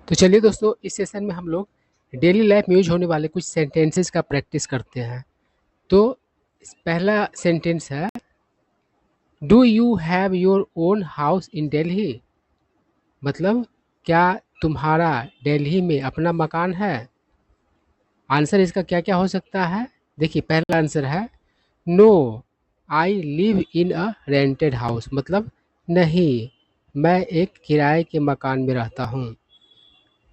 तो चलिए दोस्तों, इस सेशन में हम लोग डेली लाइफ में यूज होने वाले कुछ सेंटेंसेस का प्रैक्टिस करते हैं। तो पहला सेंटेंस है, do you have your own house in Delhi? मतलब क्या तुम्हारा दिल्ली में अपना मकान है? आंसर इसका क्या क्या हो सकता है? देखिए, पहला आंसर है no, I live in a rented house. मतलब नहीं, मैं एक किराए के मकान में रहता हूँ।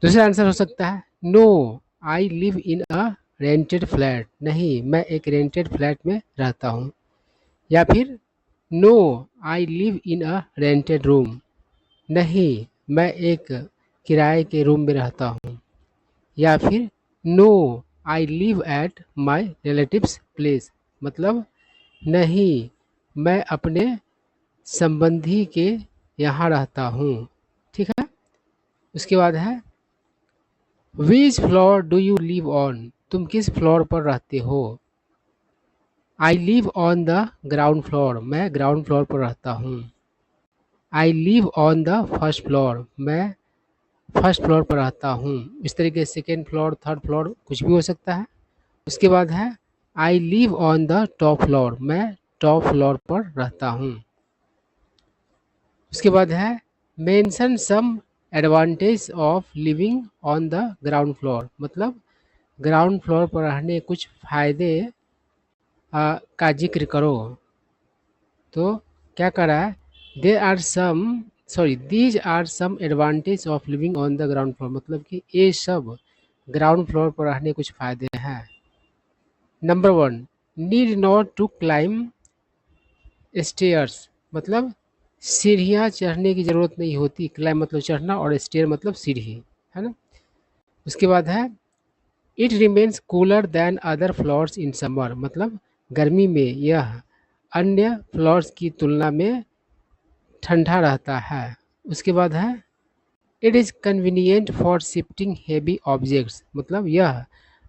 दूसरा आंसर हो सकता है no, I live in a rented flat. नहीं, मैं एक रेंटेड फ्लैट में रहता हूँ। या फिर no, I live in a rented room. नहीं, मैं एक किराए के रूम में रहता हूँ। या फिर no, I live at my relatives place. मतलब नहीं, मैं अपने संबंधी के यहाँ रहता हूँ। ठीक है। उसके बाद है विच floor do you live on? तुम किस फ्लोर पर रहते हो? आई live on the ground floor. मैं ग्राउंड फ्लोर पर रहता हूँ। आई live on the first floor. मैं फर्स्ट फ्लोर पर रहता हूँ। इस तरीके से सेकेंड फ्लोर, थर्ड फ्लोर कुछ भी हो सकता है। उसके बाद है I live on the top floor. मैं टॉप फ्लोर पर रहता हूँ। उसके बाद है mention some advantage of living on the ground floor. मतलब ग्राउंड फ्लोर पर रहने कुछ फायदे का जिक्र करो। तो क्या कर रहा है, they are some sorry these are some advantage of living on the ground floor. मतलब कि ये सब ग्राउंड फ्लोर पर रहने कुछ फायदे हैं। Number one, need not to climb stairs. मतलब सीढ़ियाँ चढ़ने की ज़रूरत नहीं होती। क्लाइम मतलब चढ़ना और स्टेयर मतलब सीढ़ी, है ना। उसके बाद है it remains cooler than other floors in summer. मतलब गर्मी में यह अन्य फ्लोर्स की तुलना में ठंडा रहता है। उसके बाद है it is convenient for shifting heavy objects. मतलब यह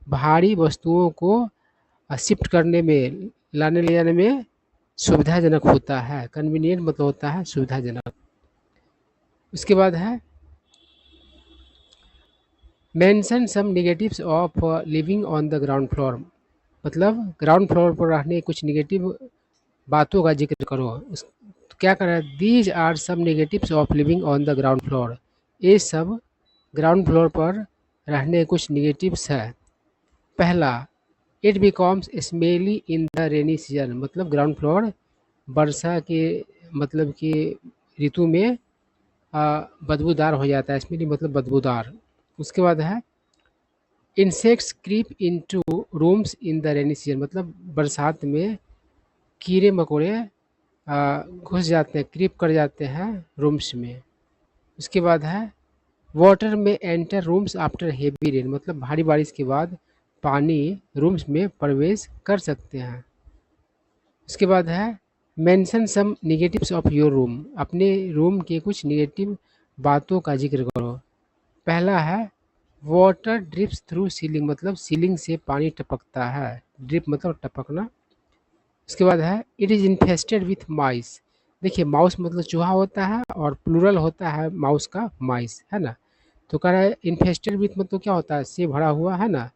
भारी वस्तुओं को शिफ्ट करने में, लाने ले जाने में सुविधाजनक होता है। कन्वीनियंट मतलब होता है सुविधाजनक। उसके बाद है mention some negatives of living on the ground floor. मतलब ग्राउंड फ्लोर पर रहने कुछ नेगेटिव बातों का जिक्र करो। क्या कर रहा है, दीज आर सब negatives of living on the ground floor. ये सब ग्राउंड फ्लोर पर रहने कुछ निगेटिव्स है। पहला, it becomes smelly in the rainy season. मतलब ग्राउंड फ्लोर वर्षा के मतलब कि ऋतु में बदबूदार हो जाता है। स्मेली मतलब बदबूदार। उसके बाद है insects creep into rooms in the rainy season. मतलब बरसात में कीड़े मकोड़े घुस जाते हैं, क्रीप कर जाते हैं रूम्स में। उसके बाद है वाटर में enter rooms after heavy rain. मतलब भारी बारिश के बाद पानी रूम्स में प्रवेश कर सकते हैं। उसके बाद है mention some negatives of your room. अपने रूम के कुछ निगेटिव बातों का जिक्र करो। पहला है वाटर ड्रिप्स थ्रू सीलिंग। मतलब सीलिंग से पानी टपकता है। ड्रिप मतलब टपकना। उसके बाद है इट इज़ इन्फेस्टेड विथ माइस। देखिए, माउस मतलब चूहा होता है और प्लूरल होता है माउस का माइस, है ना। तो कह रहा है इन्फेस्टेड विथ मतलब क्या होता है, से भरा हुआ, है ना।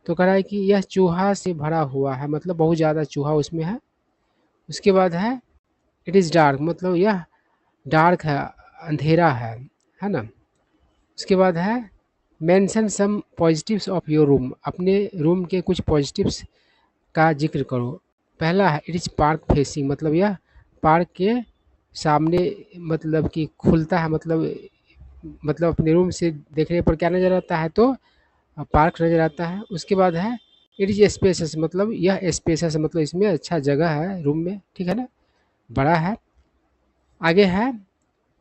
तो कह रहा है कि यह चूहा से भरा हुआ है। मतलब बहुत ज़्यादा चूहा उसमें है। उसके बाद है इट इज़ डार्क। मतलब यह डार्क है, अंधेरा है ना। उसके बाद है mention some positives of your room. अपने रूम के कुछ पॉजिटिव्स का जिक्र करो। पहला है इट इज़ पार्क फेसिंग। मतलब यह पार्क के सामने मतलब कि खुलता है। मतलब अपने रूम से देखने पर क्या नज़र आता है, तो पार्क नज़र आता है। उसके बाद है इट इज़ स्पेसस। मतलब यह स्पेसस मतलब इसमें अच्छा जगह है रूम में, ठीक है ना, बड़ा है। आगे है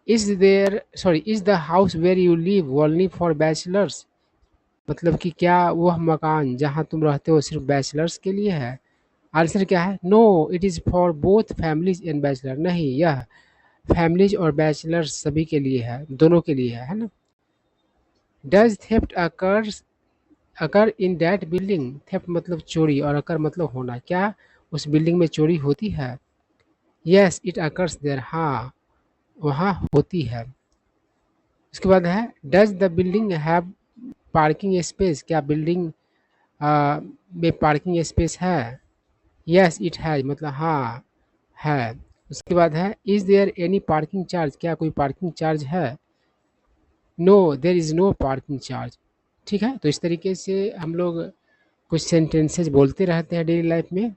is the house where you live only for bachelors. मतलब कि क्या वह मकान जहाँ तुम रहते हो सिर्फ बैचलर्स के लिए है? आंसर क्या है, no, it is for both families and bachelor. नहीं, यह फैमिलीज और बैचलर्स सभी के लिए है, दोनों के लिए है ना। Does theft occur in that building. Theft मतलब चोरी और अकर मतलब होना। क्या उस बिल्डिंग में चोरी होती है? Yes it occurs there. हाँ, वहाँ होती है। उसके बाद है does the building have parking space, क्या बिल्डिंग में पार्किंग स्पेस है? यस इट हैज, मतलब हाँ है। उसके बाद है is there any parking charge, क्या कोई पार्किंग चार्ज है? No there is no parking charge. ठीक है, तो इस तरीके से हम लोग कुछ सेंटेंसेज बोलते रहते हैं डेली लाइफ में।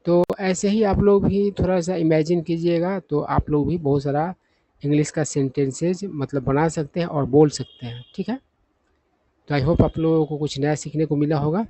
तो ऐसे ही आप लोग भी थोड़ा सा इमेजिन कीजिएगा, तो आप लोग भी बहुत सारा इंग्लिश का सेंटेंसेज मतलब बना सकते हैं और बोल सकते हैं। ठीक है, तो आई होप आप लोगों को कुछ नया सीखने को मिला होगा।